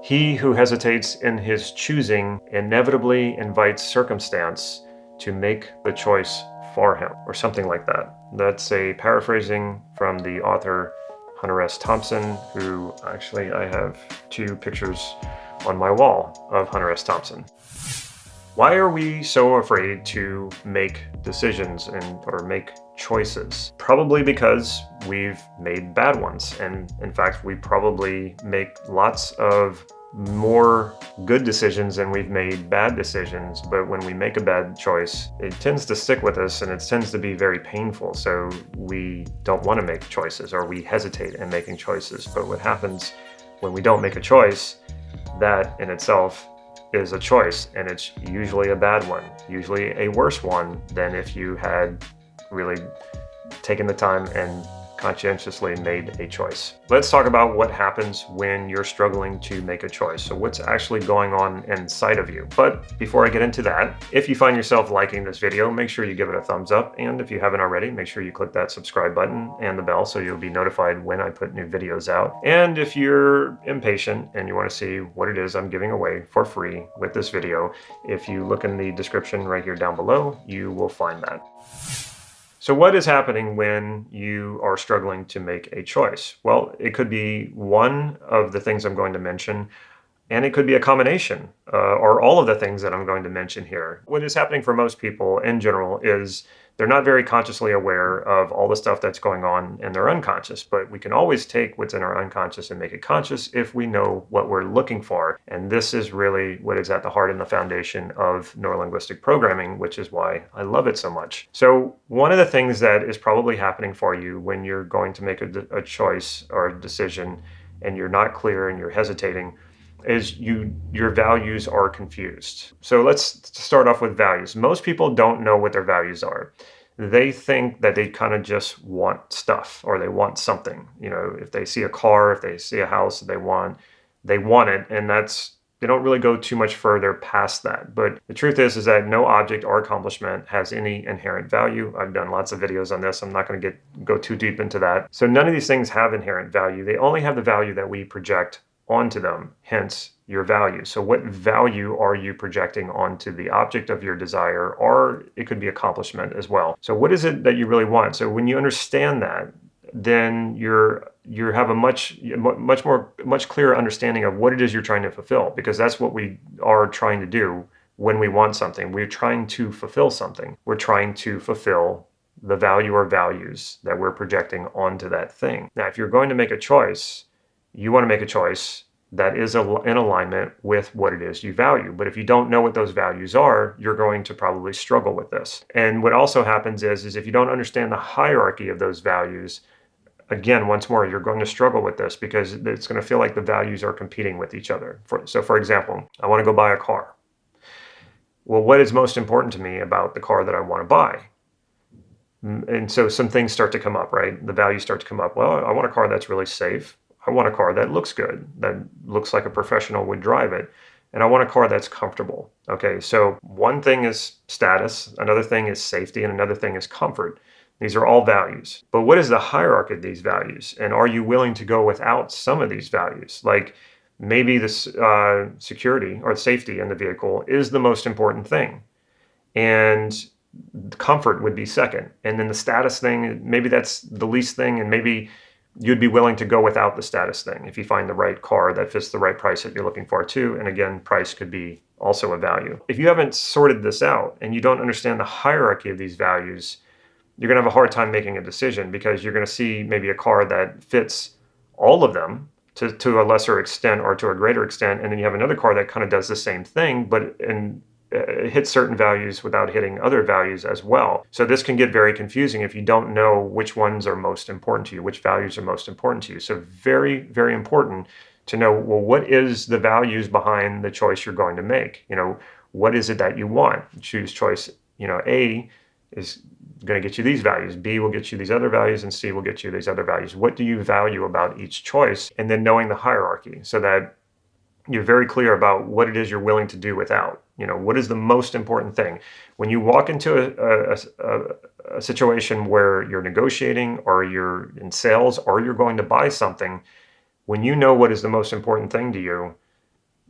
He who hesitates in his choosing inevitably invites circumstance to make the choice for him, or something like that. That's a paraphrasing from the author Hunter S. Thompson, who actually I have 2 pictures on my wall of Hunter S. Thompson. Why are we so afraid to make decisions or make choices? Probably because we've made bad ones. And in fact, we probably make lots of more good decisions than we've made bad decisions. But when we make a bad choice, it tends to stick with us and it tends to be very painful. So we don't want to make choices, or we hesitate in making choices. But what happens when we don't make a choice, that in itself is a choice, and it's usually a bad one, usually a worse one than if you had really taken the time and conscientiously made a choice. Let's talk about what happens when you're struggling to make a choice. So what's actually going on inside of you. But before I get into that, if you find yourself liking this video, make sure you give it a thumbs up. And if you haven't already, make sure you click that subscribe button and the bell so you'll be notified when I put new videos out. And if you're impatient and you want to see what it is I'm giving away for free with this video, if you look in the description right here down below, you will find that. So what is happening when you are struggling to make a choice? Well, it could be one of the things I'm going to mention, and it could be a combination, or all of the things that I'm going to mention here. What is happening for most people in general is they're not very consciously aware of all the stuff that's going on in their unconscious, but we can always take what's in our unconscious and make it conscious if we know what we're looking for. And this is really what is at the heart and the foundation of Neuro-Linguistic Programming, which is why I love it so much. So one of the things that is probably happening for you when you're going to make a choice or a decision and you're not clear and you're hesitating is your values are confused. So let's start off with values. Most people don't know what their values are. They think that they kind of just want stuff, or they want something. You know, if they see a car, if they see a house they want it, and they don't really go too much further past that. But the truth is that no object or accomplishment has any inherent value. I've done lots of videos on this. I'm not going to go too deep into that. So none of these things have inherent value. They only have the value that we project onto them, hence your value. So what value are you projecting onto the object of your desire, or it could be accomplishment as well. So what is it that you really want? So when you understand that, then you have a much clearer understanding of what it is you're trying to fulfill, because that's what we are trying to do when we want something. We're trying to fulfill something. We're trying to fulfill the value or values that we're projecting onto that thing. Now, if you're going to make a choice, you want to make a choice that is in alignment with what it is you value. But if you don't know what those values are, you're going to probably struggle with this. And what also happens is if you don't understand the hierarchy of those values, again, once more, you're going to struggle with this because it's going to feel like the values are competing with each other. So for example, I want to go buy a car. Well, what is most important to me about the car that I want to buy? And so some things start to come up, right? The values start to come up. Well, I want a car that's really safe. I want a car that looks good, that looks like a professional would drive it. And I want a car that's comfortable. Okay, so one thing is status, another thing is safety, and another thing is comfort. These are all values. But what is the hierarchy of these values? And are you willing to go without some of these values? Like maybe this security or safety in the vehicle is the most important thing. And comfort would be second. And then the status thing, maybe that's the least thing, and maybe you'd be willing to go without the status thing if you find the right car that fits the right price that you're looking for too. And again, price could be also a value. If you haven't sorted this out and you don't understand the hierarchy of these values, you're going to have a hard time making a decision, because you're going to see maybe a car that fits all of them to a lesser extent or to a greater extent. And then you have another car that kind of does the same thing, but it hits certain values without hitting other values as well. So this can get very confusing if you don't know which ones are most important to you, which values are most important to you. So very, very important to know, well, what is the values behind the choice you're going to make? You know, what is it that you want? Choose choice, A is going to get you these values, B will get you these other values, and C will get you these other values. What do you value about each choice? And then knowing the hierarchy so that you're very clear about what it is you're willing to do without. You know, what is the most important thing? When you walk into a situation where you're negotiating or you're in sales or you're going to buy something, when you know what is the most important thing to you,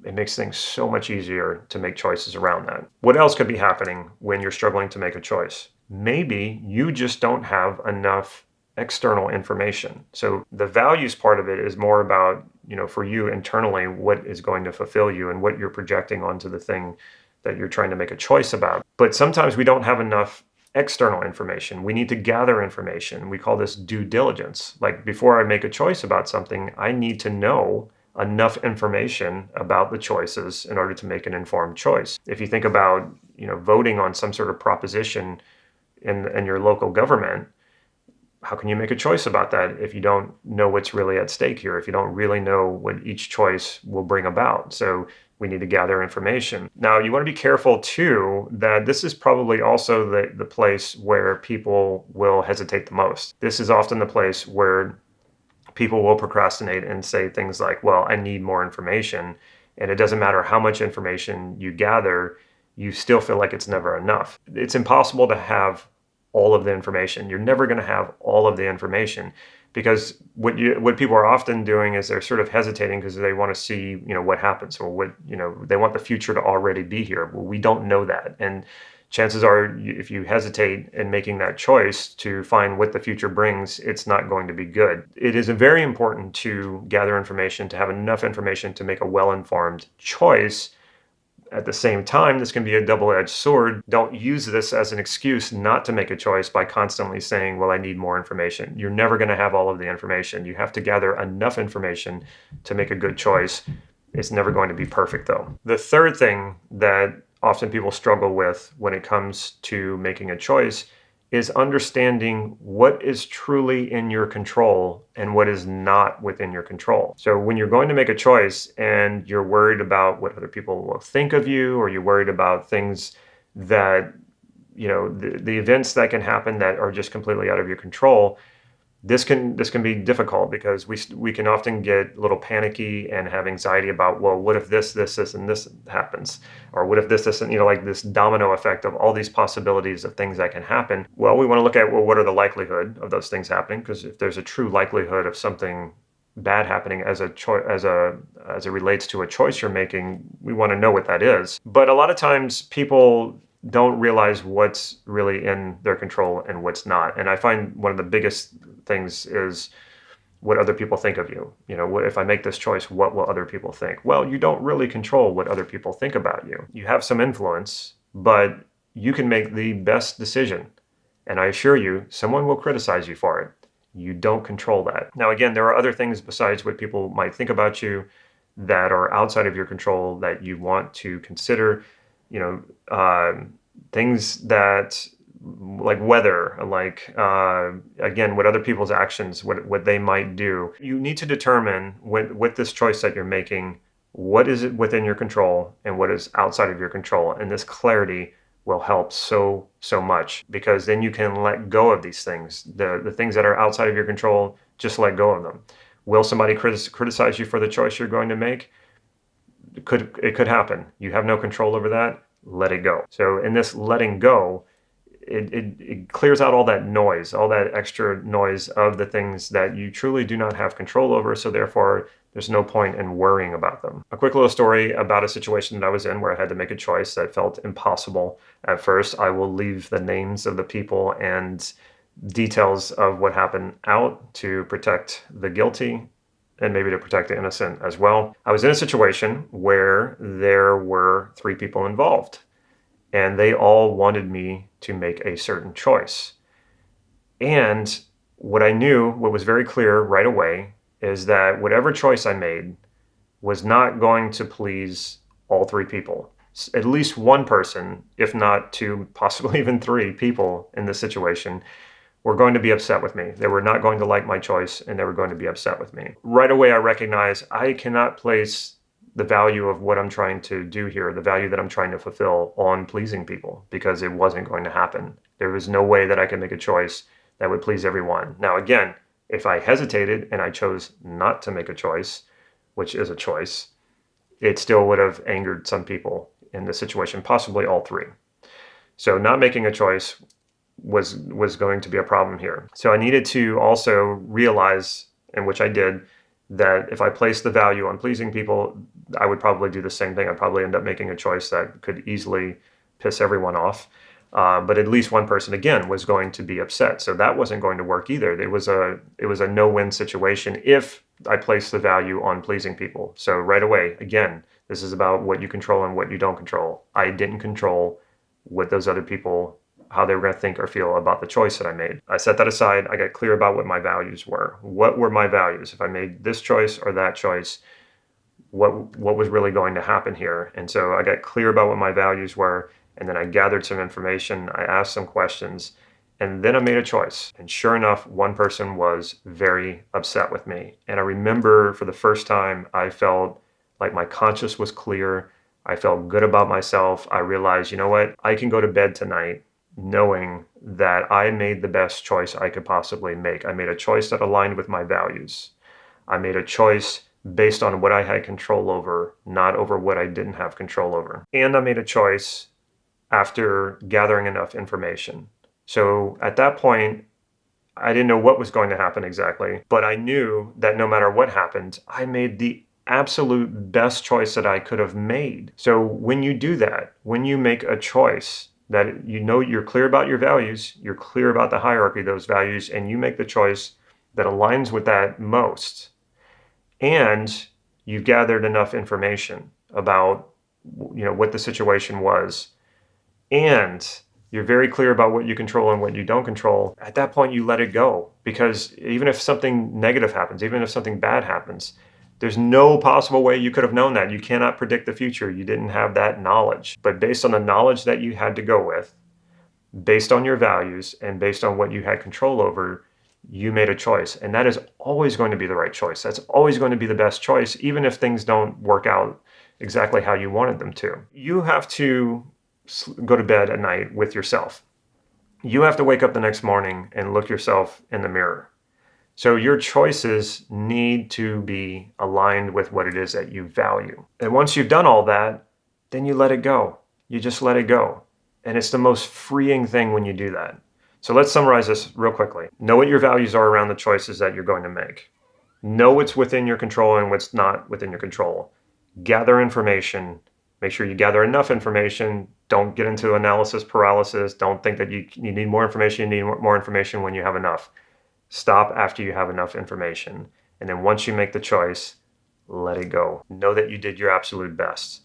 It makes things so much easier to make choices around that. What else could be happening when you're struggling to make a choice? Maybe you just don't have enough external information. So the values part of it is more about, for you internally, what is going to fulfill you and what you're projecting onto the thing that you're trying to make a choice about. But sometimes we don't have enough external information. We need to gather information. We call this due diligence. Like before I make a choice about something, I need to know enough information about the choices in order to make an informed choice. If you think about, voting on some sort of proposition in your local government, how can you make a choice about that if you don't know what's really at stake here, if you don't really know what each choice will bring about? So we need to gather information. Now, you want to be careful too that this is probably also the place where people will hesitate the most. This is often the place where people will procrastinate and say things like, well, I need more information. And it doesn't matter how much information you gather, you still feel like it's never enough. It's impossible to have all of the information. You're never going to have all of the information, because what people are often doing is they're sort of hesitating because they want to see, what happens, or they want the future to already be here. Well, we don't know that. And chances are, if you hesitate in making that choice to find what the future brings, it's not going to be good. It is very important to gather information, to have enough information to make a well-informed choice. At the same time, this can be a double-edged sword. Don't use this as an excuse not to make a choice by constantly saying, well, I need more information. You're never going to have all of the information. You have to gather enough information to make a good choice. It's never going to be perfect, though. The third thing that often people struggle with when it comes to making a choice is understanding what is truly in your control and what is not within your control. So when you're going to make a choice and you're worried about what other people will think of you, or you're worried about things that, the events that can happen that are just completely out of your control, this can be difficult, because we can often get a little panicky and have anxiety about, well, what if this, and this happens? Or what if this, and, like this domino effect of all these possibilities of things that can happen. Well, we want to look at, well, what are the likelihood of those things happening? Because if there's a true likelihood of something bad happening as it relates to a choice you're making, we want to know what that is. But a lot of times people don't realize what's really in their control and what's not. And I find one of the biggest things is what other people think of you. What if I make this choice, what will other people think? Well, you don't really control what other people think about you. You have some influence, but you can make the best decision. And I assure you, someone will criticize you for it. You don't control that. Now, again, there are other things besides what people might think about you that are outside of your control that you want to consider. Things that, like weather, like again, what other people's actions, what they might do. You need to determine with this choice that you're making, what is it within your control and what is outside of your control. And this clarity will help so much, because then you can let go of these things. The things that are outside of your control, just let go of them. Will somebody criticize you for the choice you're going to make? It could happen. You have no control over that. Let it go. So in this letting go, it clears out all that noise, all that extra noise of the things that you truly do not have control over. So therefore, there's no point in worrying about them. A quick little story about a situation that I was in where I had to make a choice that felt impossible at first. I will leave the names of the people and details of what happened out to protect the guilty and maybe to protect the innocent as well. I was in a situation where there were 3 people involved, and they all wanted me to make a certain choice. And what was very clear right away, is that whatever choice I made was not going to please all 3 people. At least one person, if not 2, possibly even 3 people in this situation, were going to be upset with me. They were not going to like my choice, and they were going to be upset with me. Right away, I recognize I cannot place the value of what I'm trying to do here, the value that I'm trying to fulfill, on pleasing people, because it wasn't going to happen. There was no way that I could make a choice that would please everyone. Now, again, if I hesitated and I chose not to make a choice, which is a choice, it still would have angered some people in this situation, possibly all 3. So not making a choice was going to be a problem here. So I needed to also realize, and which I did, that if I placed the value on pleasing people, I would probably do the same thing. I'd probably end up making a choice that could easily piss everyone off. But at least one person, again, was going to be upset. So that wasn't going to work either. It was a no-win situation if I placed the value on pleasing people. So right away, again, this is about what you control and what you don't control. I didn't control what those other people, how they were going to think or feel about the choice that I made. I set that aside. I got clear about what my values were. What were my values? If I made this choice or that choice, what was really going to happen here? And so I got clear about what my values were, and then I gathered some information. I asked some questions, and then I made a choice. And sure enough, one person was very upset with me. And I remember for the first time, I felt like my conscience was clear. I felt good about myself. I realized, you know what? I can go to bed tonight knowing that I made the best choice I could possibly make. I made a choice that aligned with my values. I made a choice based on what I had control over, not over what I didn't have control over. And I made a choice after gathering enough information. So at that point, I didn't know what was going to happen exactly, but I knew that no matter what happened, I made the absolute best choice that I could have made. So when you do that, when you make a choice that you know you're clear about your values, you're clear about the hierarchy of those values, and you make the choice that aligns with that most, and you've gathered enough information about what the situation was, and you're very clear about what you control and what you don't control, at that point you let it go. Because even if something negative happens, even if something bad happens, there's no possible way you could have known that. You cannot predict the future. You didn't have that knowledge. But based on the knowledge that you had to go with, based on your values, and based on what you had control over, you made a choice. And that is always going to be the right choice. That's always going to be the best choice, even if things don't work out exactly how you wanted them to. You have to go to bed at night with yourself. You have to wake up the next morning and look yourself in the mirror. So your choices need to be aligned with what it is that you value. And once you've done all that, then you let it go. You just let it go. And it's the most freeing thing when you do that. So let's summarize this real quickly. Know what your values are around the choices that you're going to make. Know what's within your control and what's not within your control. Gather information. Make sure you gather enough information. Don't get into analysis paralysis. Don't think that you need more information. You need more information when you have enough. Stop after you have enough information. And then once you make the choice, let it go. Know that you did your absolute best.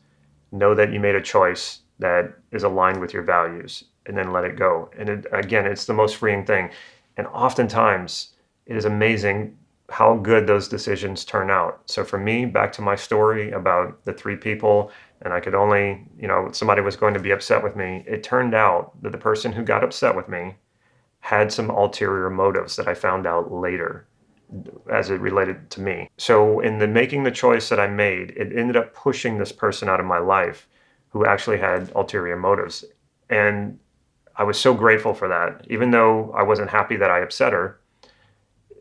Know that you made a choice that is aligned with your values, and then let it go. And again, it's the most freeing thing. And oftentimes, it is amazing how good those decisions turn out. So for me, back to my story about the 3 people, and I could only, somebody was going to be upset with me. It turned out that the person who got upset with me had some ulterior motives that I found out later as it related to me. So in making the choice that I made, it ended up pushing this person out of my life who actually had ulterior motives. And I was so grateful for that. Even though I wasn't happy that I upset her,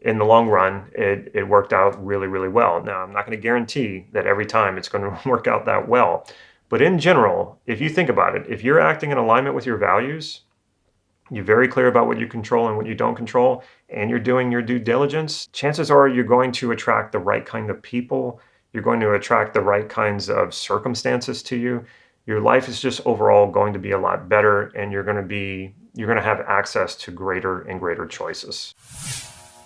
in the long run, it worked out really, really well. Now, I'm not going to guarantee that every time it's going to work out that well. But in general, if you think about it, if you're acting in alignment with your values, you're very clear about what you control and what you don't control, and you're doing your due diligence, chances are you're going to attract the right kind of people. You're going to attract the right kinds of circumstances to you. Your life is just overall going to be a lot better, and you're going to have access to greater and greater choices.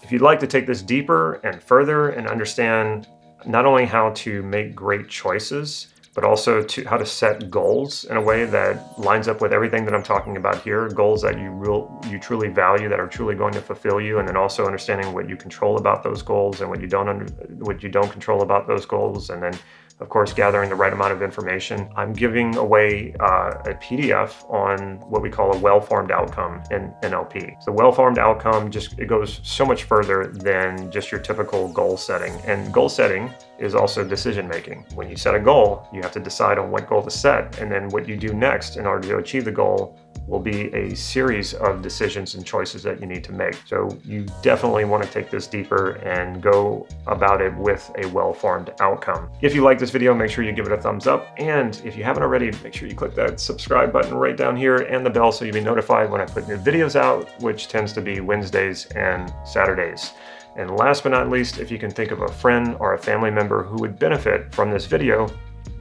If you'd like to take this deeper and further and understand not only how to make great choices, but also how to set goals in a way that lines up with everything that I'm talking about here, goals that you truly value, that are truly going to fulfill you, and then also understanding what you control about those goals and what you don't control about those goals, and then of course gathering the right amount of information. I'm giving away a PDF on what we call a well-formed outcome in NLP. So well-formed outcome it goes so much further than just your typical goal setting. And goal setting is also decision making. When you set a goal, you have to decide on what goal to set, and then what you do next in order to achieve the goal will be a series of decisions and choices that you need to make. So you definitely want to take this deeper and go about it with a well-formed outcome. If you like this video, make sure you give it a thumbs up. And if you haven't already, make sure you click that subscribe button right down here and the bell so you'll be notified when I put new videos out, which tends to be Wednesdays and Saturdays. And last but not least, if you can think of a friend or a family member who would benefit from this video,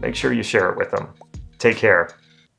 make sure you share it with them. Take care.